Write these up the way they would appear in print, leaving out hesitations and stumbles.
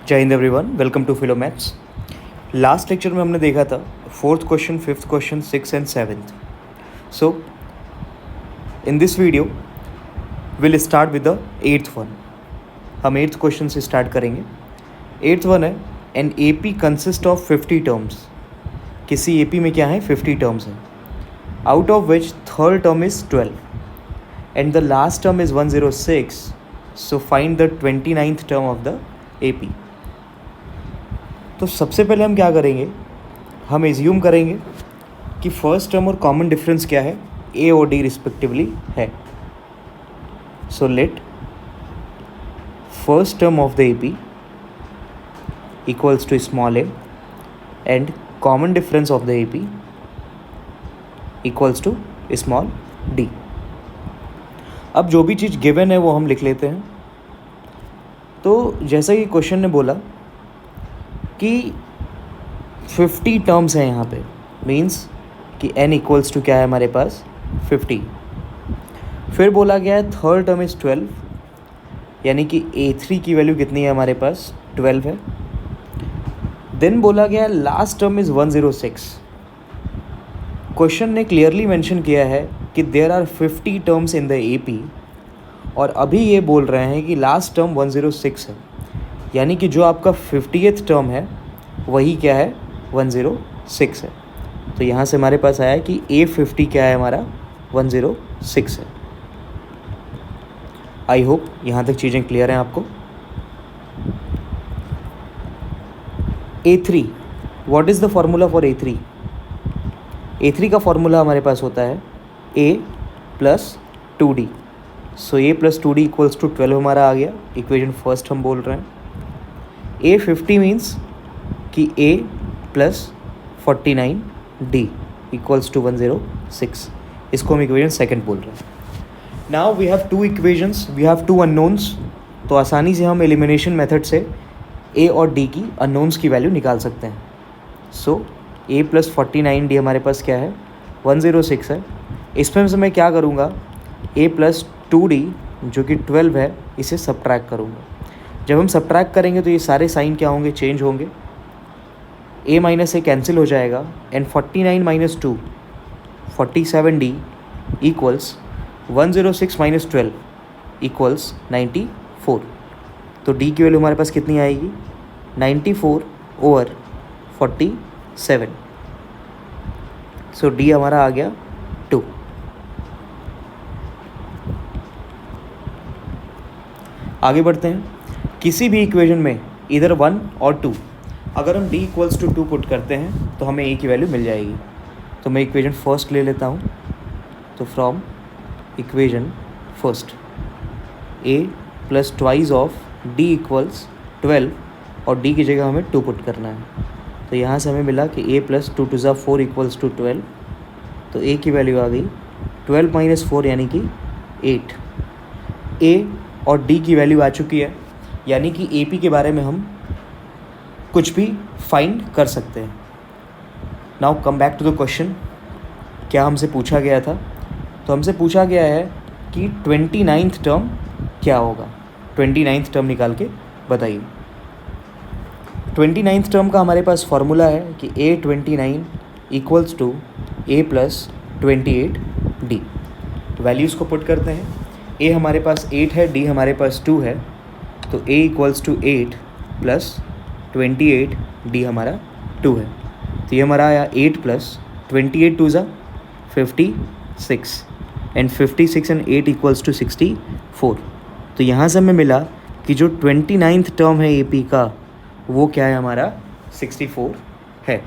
जय हिंद everyone, welcome to Philo Maths. Last lecture में हमने देखा था fourth question, fifth question, six and seventh. So in this video will start with the eighth one. हम eighth question से start करेंगे। एट्थ वन है, an A P consist of 50 terms. किसी A P में क्या है, 50 टर्म्स हैं, out of which third term is 12 and the last term is 106। So find the 29th term of the A P. तो सबसे पहले हम क्या करेंगे, हम एज्यूम करेंगे कि फर्स्ट टर्म और कॉमन डिफरेंस क्या है, ए और डी रिस्पेक्टिवली है। So let first term of the A P equals to small A and common difference of the A P equals to small D. अब जो भी चीज़ गिवन है वो हम लिख लेते हैं। तो जैसा कि क्वेश्चन ने बोला कि 50 टर्म्स हैं यहाँ पे, मीन्स कि n इक्वल्स टू क्या है हमारे पास 50। फिर बोला गया है थर्ड टर्म इज़ 12, यानी कि A3 की वैल्यू कितनी है हमारे पास, 12 है। देन बोला गया है लास्ट टर्म इज़ 106। क्वेश्चन ने क्लियरली मेंशन किया है कि there are 50 terms in the AP, और अभी ये बोल रहे हैं कि लास्ट टर्म 106 है, यानी कि जो आपका 50th टर्म है वही क्या है, 106 है। तो यहाँ से हमारे पास आया कि A50 क्या है हमारा, 106 है। आई होप यहाँ तक चीज़ें क्लियर हैं आपको। A3, what is the formula for A3? A3 का फॉर्मूला हमारे पास होता है A plus 2D। So A plus 2D equals to 12 हमारा आ गया, इक्वेशन फर्स्ट हम बोल रहे हैं। A50 मीन्स कि A plus 49D equals to 106। इसको हम इक्वेशन सेकंड बोल रहे हैं। Now we have two equations, we have two unknowns. तो आसानी से हम एलिमिनेशन मेथड से A और D की अननोन्स की वैल्यू निकाल सकते हैं। सो A प्लस 49D हमारे पास क्या है, 106 है। इसमें से मैं क्या करूँगा, A प्लस 2D जो कि 12 है, इसे सब्ट्रैक्ट करूँगा। जब हम सब्ट्रैक्ट करेंगे तो ये सारे साइन क्या होंगे, चेंज होंगे। A माइनस ए कैंसिल हो जाएगा and 49 minus 2 47D equals 106 minus 12 equals 94। तो D की वैल्यू हमारे पास कितनी आएगी, 94 ओवर 47। सो D हमारा आ गया 2। आगे बढ़ते हैं। किसी भी इक्वेशन में इधर 1 और 2, अगर हम D इक्वल्स टू 2 पुट करते हैं तो हमें A की वैल्यू मिल जाएगी। तो मैं इक्वेशन फर्स्ट ले लेता हूँ। तो from equation first A plus twice of D equals 12, और D की जगह हमें 2 पुट करना है। तो यहाँ से हमें मिला कि A प्लस 2 2 4 इक्वल्स टू 12। तो A की वैल्यू आ गई 12 माइनस 4 यानी कि 8। A और D की वैल्यू आ चुकी है, यानी कि AP के बारे में हम कुछ भी फाइंड कर सकते हैं। Now come back to the question. क्या हमसे पूछा गया था? तो हमसे पूछा गया है कि 29th टर्म क्या होगा। 29th टर्म निकाल के बताइए। 29th टर्म का हमारे पास फॉर्मूला है कि A29 equals to A plus 28D। Values को पुट करते हैं। A हमारे पास 8 है, D हमारे पास 2 है। तो A equals to 8 plus 28, D हमारा 2 है। तो ये हमारा आया 8 प्लस 28 2 ज़ा 56 एंड 56 एंड 8 इक्वल्स टू 64। तो यहाँ से हमें मिला कि जो 29th टर्म है AP का वो क्या है हमारा, 64 है।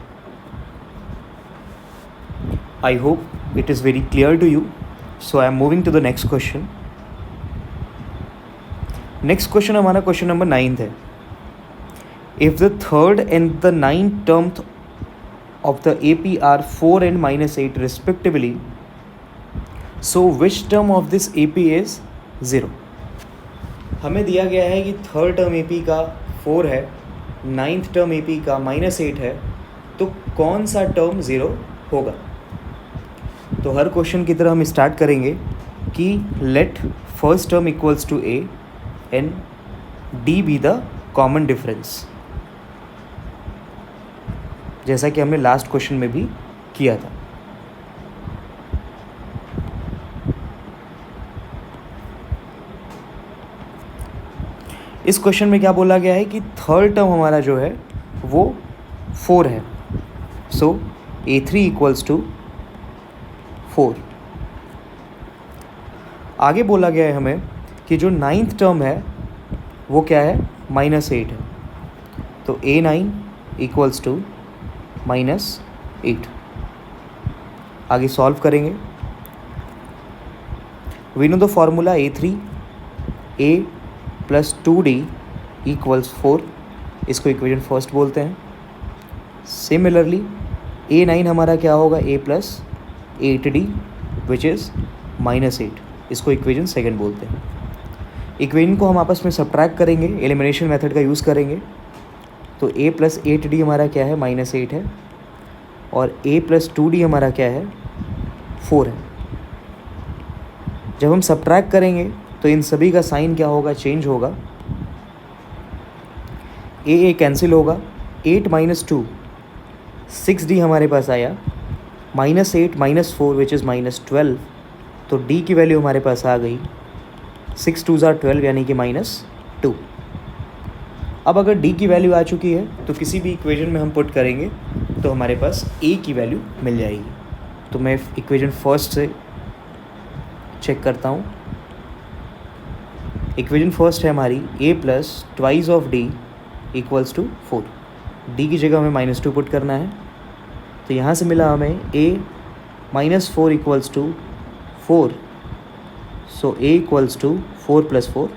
I hope it is very clear to you. So I am moving to the next question. Next question हमारा क्वेश्चन नंबर 9 है। If the third and the 9th term of the AP are 4 and minus 8 respectively, so which term of this AP is 0? हमें दिया गया है कि third term AP का 4 है, 9th term AP का -8 है, तो कौन सा टर्म 0 होगा। तो हर क्वेश्चन की तरह हम स्टार्ट करेंगे कि let first term equals to A and D be the common difference, जैसा कि हमने लास्ट क्वेश्चन में भी किया था। इस क्वेश्चन में क्या बोला गया है कि थर्ड टर्म हमारा जो है वो 4 है, सो A3 इक्वल्स टू 4। आगे बोला गया है हमें कि जो नाइन्थ टर्म है वो क्या है, -8 है, तो A9 इक्वल्स टू -8। आगे सॉल्व करेंगे। We know the formula A3 A plus 2D equals 4, इसको इक्वेशन फर्स्ट बोलते हैं। सिमिलरली A9 हमारा क्या होगा, A plus 8D which is -8, इसको इक्वेशन सेकंड बोलते हैं। इक्वेशन को हम आपस में सब्ट्रैक्ट करेंगे, एलिमिनेशन मेथड का यूज़ करेंगे, तो A प्लस 8D हमारा क्या है, -8 है, और A प्लस 2D हमारा क्या है, 4 है। जब हम सब्ट्रैक्ट करेंगे तो इन सभी का साइन क्या होगा, चेंज होगा। A कैंसिल होगा, 8 - 2 6D हमारे पास आया, -8 - 4 विच इज़ -12, तो D की वैल्यू हमारे पास आ गई 6 2 = 12 यानी कि -2। अब अगर D की वैल्यू आ चुकी है तो किसी भी इक्वेशन में हम पुट करेंगे तो हमारे पास A की वैल्यू मिल जाएगी। तो मैं इक्वेशन फर्स्ट से चेक करता हूँ। इक्वेशन फर्स्ट है हमारी A plus twice of D equals to 4। D की जगह हमें -2 पुट करना है, तो यहाँ से मिला हमें A -4 equals to 4, so A equals to 4 + 4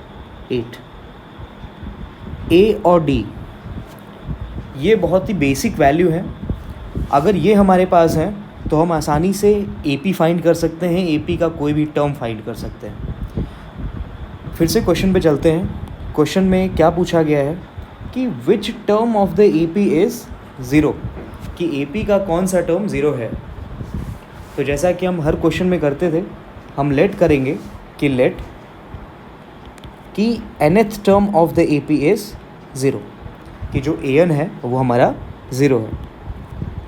8। A और D ये बहुत ही बेसिक वैल्यू है, अगर ये हमारे पास हैं तो हम आसानी से AP फाइंड कर सकते हैं, AP का कोई भी टर्म फाइंड कर सकते हैं। फिर से क्वेश्चन पे चलते हैं। क्वेश्चन में क्या पूछा गया है कि which term of the AP is 0, कि AP का कौन सा टर्म 0 है। तो जैसा कि हम हर क्वेश्चन में करते थे, हम लेट करेंगे कि लेट कि nth term of the AP is 0, कि जो an है वो हमारा 0 है।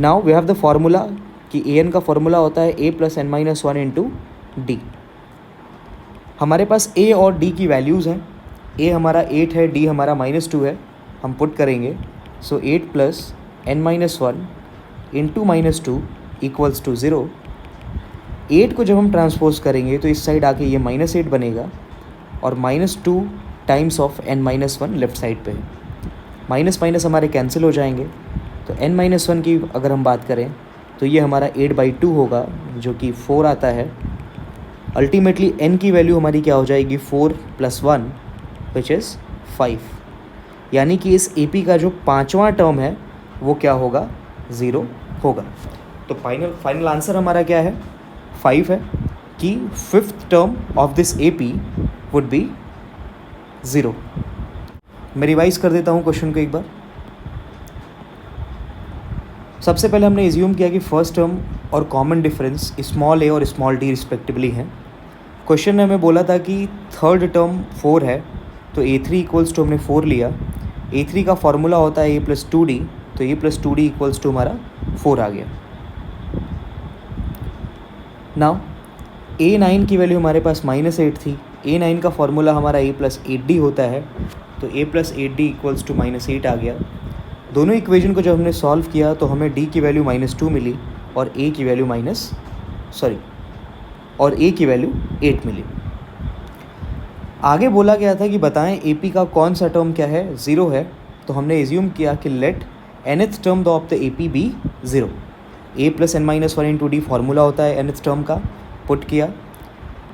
Now we have the formula कि an का फार्मूला होता है A plus n-1 into D। हमारे पास A और D की वैल्यूज़ हैं, A हमारा 8 है, D हमारा -2 है, हम पुट करेंगे, so 8 plus n-1 into -2 equals to 0। 8 को जब हम ट्रांसपोज करेंगे तो इस साइड आके ये -8 बनेगा, और -2 times of n-1 left side पे है, माइनस माइनस हमारे कैंसिल हो जाएंगे। तो n-1 की अगर हम बात करें तो ये हमारा 8/2 होगा, जो कि 4 आता है। अल्टीमेटली n की वैल्यू हमारी क्या हो जाएगी, 4 + 1 विच इज़ 5, यानी कि इस AP का जो पाँचवां टर्म है वो क्या होगा, 0 होगा। तो फाइनल आंसर हमारा क्या है, 5 है, कि 5th term of this AP would be 0। मैं रिवाइज कर देता हूँ क्वेश्चन को एक बार। सबसे पहले हमने एज्यूम किया कि फर्स्ट टर्म और कॉमन डिफरेंस स्मॉल a और स्मॉल d रिस्पेक्टिवली हैं। क्वेश्चन में हमें बोला था कि थर्ड टर्म 4 है, तो A3 इक्वल्स टू हमने 4 लिया। A3 का फार्मूला होता है A प्लस 2D, तो A plus 2D equals to हमारा 4 आ गया। नाउ A9 की वैल्यू हमारे पास -8 थी। A9 का फार्मूला हमारा A प्लस 8D होता है, तो A plus 8D equals to -8 आ गया। दोनों इक्वेशन को जब हमने सॉल्व किया तो हमें D की वैल्यू -2 मिली और A की वैल्यू A की वैल्यू 8 मिली। आगे बोला गया था कि बताएं AP का कौन सा टर्म क्या है, 0 है, तो हमने एज्यूम किया कि let nth term of the AP be 0। A plus n-1 into D formula होता है nth टर्म का, पुट किया,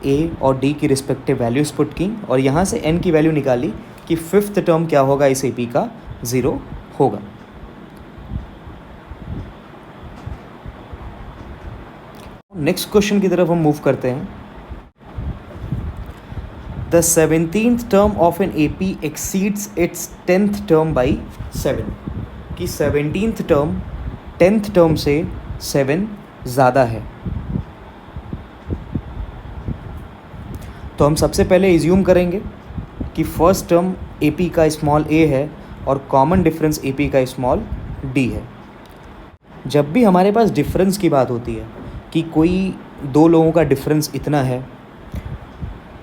A और D की रिस्पेक्टिव वैल्यूज़ पुट की, और यहाँ से n की वैल्यू निकाली कि 5th टर्म क्या होगा इस AP का, 0 होगा। नेक्स्ट क्वेश्चन की तरफ हम मूव करते हैं। The 17th term of an AP exceeds its 10th term by 7, कि 17th टर्म 10th टर्म से 7 ज़्यादा है। तो हम सबसे पहले एज्यूम करेंगे कि फर्स्ट टर्म AP का स्मॉल a है, और कॉमन डिफरेंस ए पी का स्मॉल डी है। जब भी हमारे पास डिफरेंस की बात होती है कि कोई दो लोगों का डिफरेंस इतना है,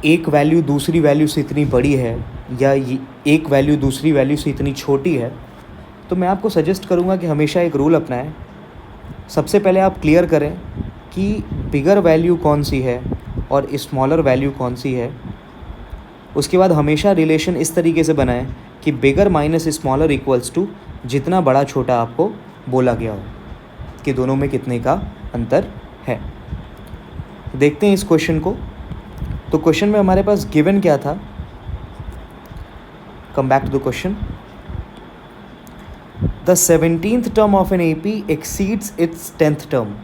एक वैल्यू दूसरी वैल्यू से इतनी बड़ी है या एक वैल्यू दूसरी वैल्यू से इतनी छोटी है, तो मैं आपको सजेस्ट करूँगा कि हमेशा एक रूल अपनाएं। सबसे पहले आप क्लियर करें कि बिगर वैल्यू कौन सी है और स्मॉलर वैल्यू कौन सी है। उसके बाद हमेशा रिलेशन इस तरीके से बनाएं कि bigger minus smaller equals to जितना बड़ा छोटा आपको बोला गया हो कि दोनों में कितने का अंतर है। देखते हैं इस क्वेश्चन को। तो क्वेश्चन में हमारे पास गिवन क्या था, come back to the question. The 17th term of an AP exceeds its 10th term,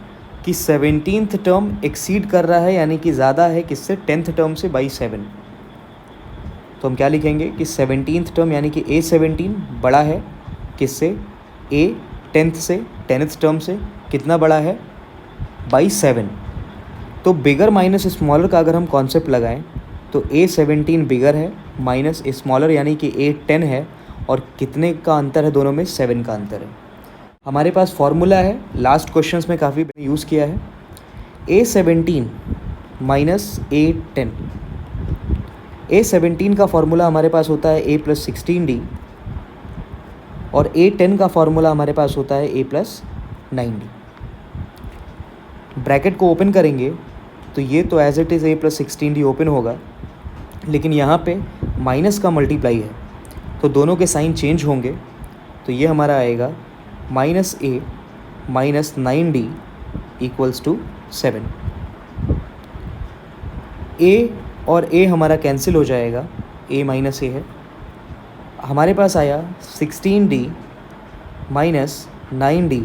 कि 17th टर्म एक्सीड कर रहा है यानी कि ज़्यादा है किससे, 10th टर्म से बाई 7। तो हम क्या लिखेंगे कि 17th टर्म यानी कि A17 बड़ा है किससे, A10th से, 10th टर्म से कितना बड़ा है, बाई 7। तो बिगर माइनस स्मॉलर का अगर हम कॉन्सेप्ट लगाएं तो A17 बिगर है माइनस स्मॉलर यानी कि A10 है, और कितने का अंतर है दोनों में, 7 का अंतर है। हमारे पास फॉर्मूला है, लास्ट क्वेश्चंस में काफ़ी यूज़ किया है, A17 माइनस A10। A17 का फॉर्मूला हमारे पास होता है A + 16D और A10 का फॉर्मूला हमारे पास होता है A + 9D। ब्रैकेट को ओपन करेंगे तो ये तो as it is A + 16D open होगा, लेकिन यहाँ पे माइनस का मल्टीप्लाई है तो दोनों के साइन चेंज होंगे। तो ये हमारा आएगा -A - 9D = 7। A और A हमारा कैंसिल हो जाएगा, A - A है। हमारे पास आया 16D - 9D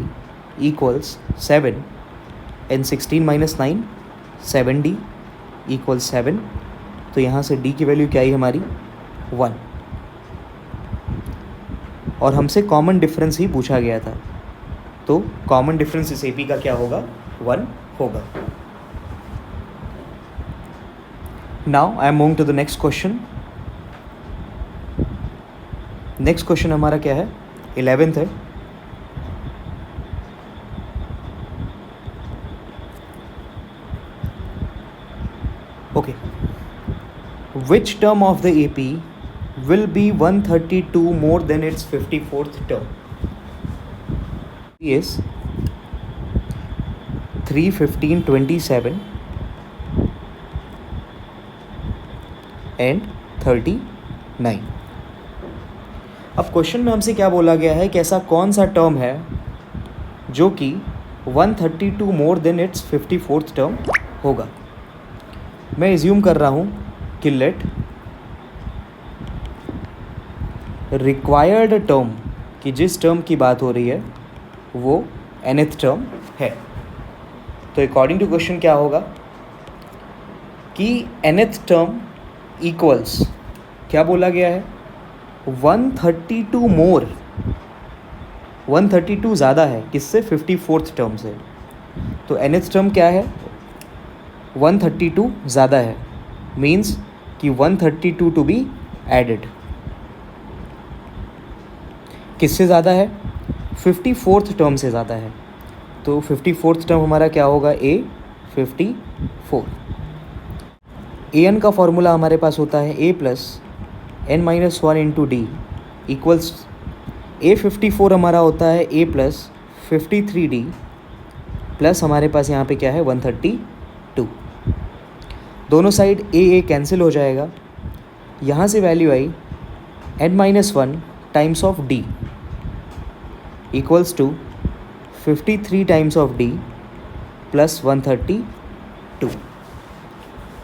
= 7 एंड 16 - 9 7D = 7। तो यहाँ से D की वैल्यू क्या आई हमारी, 1। और हमसे कॉमन डिफरेंस ही पूछा गया था, तो कॉमन डिफरेंस इस AP का क्या होगा, 1 होगा। Now I am moving to the next question. Next question हमारा क्या है, 11th है। Okay, which term of the AP will be 132 more than its 54th term? Is 3, 15, 27 and 39। अब क्वेश्चन में हमसे क्या बोला गया है कि ऐसा कौन सा टर्म है जो कि 132 more than it's 54th term होगा। मैं एज्यूम कर रहा हूँ कि लेट रिक्वायर्ड टर्म, कि जिस टर्म की बात हो रही है वो nth टर्म है। तो अकॉर्डिंग टू क्वेश्चन क्या होगा कि nth टर्म इक्वल्स, क्या बोला गया है, 132 मोर, 132 ज़्यादा है किससे, 54th टर्म से। तो nth टर्म क्या है, 132 ज़्यादा है, मीन्स कि 132 टू बी एडेड। किससे ज़्यादा है, 54th टर्म से ज़्यादा है। तो 54th टर्म हमारा क्या होगा, A54। an का फॉर्मूला हमारे पास होता है A + n - 1 × D equals, A54 हमारा होता है A + 53D प्लस हमारे पास यहाँ पे क्या है, 132। दोनों साइड A कैंसिल हो जाएगा। यहाँ से value I n - 1 times of D equals to 53 times of D plus 132।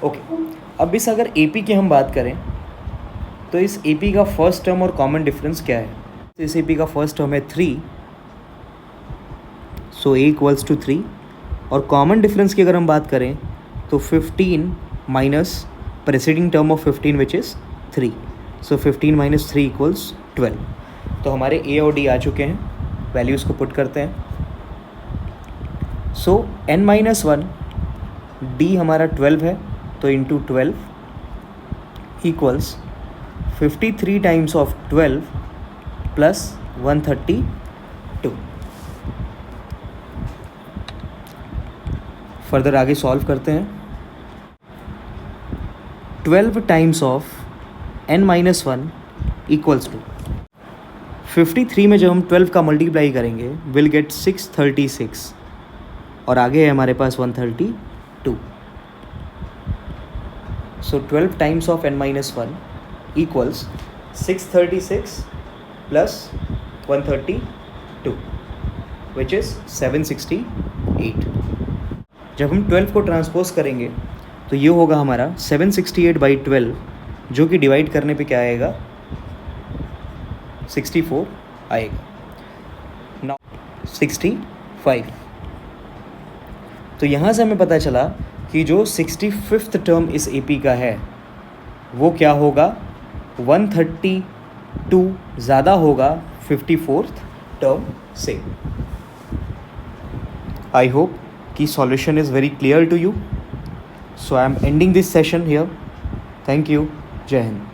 Okay, अब इस अगर AP की हम बात करें तो इस AP का फर्स्ट टर्म और कॉमन डिफरेंस क्या है। तो इस AP का फर्स्ट टर्म है 3, सो A = 3, और कॉमन डिफरेंस की अगर हम बात करें तो 15 minus presiding term of 15 which is 3, सो 15 - 3 = 12। तो हमारे A और D आ चुके हैं, वैल्यूज़ को पुट करते हैं। सो n - 1 D हमारा 12 है, तो into 12 equals 53 times of 12 plus 132। Further आगे सॉल्व करते हैं। 12 times of n-1 equals to 53 में जब हम 12 का मल्टीप्लाई करेंगे विल गेट 636 और आगे है हमारे पास 132। सो 12 times of n-1 equals 636 plus 132 which is 768। जब हम 12 को ट्रांसपोज करेंगे तो ये होगा हमारा 768/12 जो कि डिवाइड करने पे क्या आएगा 64 आएगा। नाउ 65। तो यहाँ से हमें पता चला कि जो 65th टर्म इस AP का है वो क्या होगा 132 ज़्यादा होगा 54th टर्म से। आई होप कि solution is very clear to you. So I am ending this session here. Thank you. Jai Hind.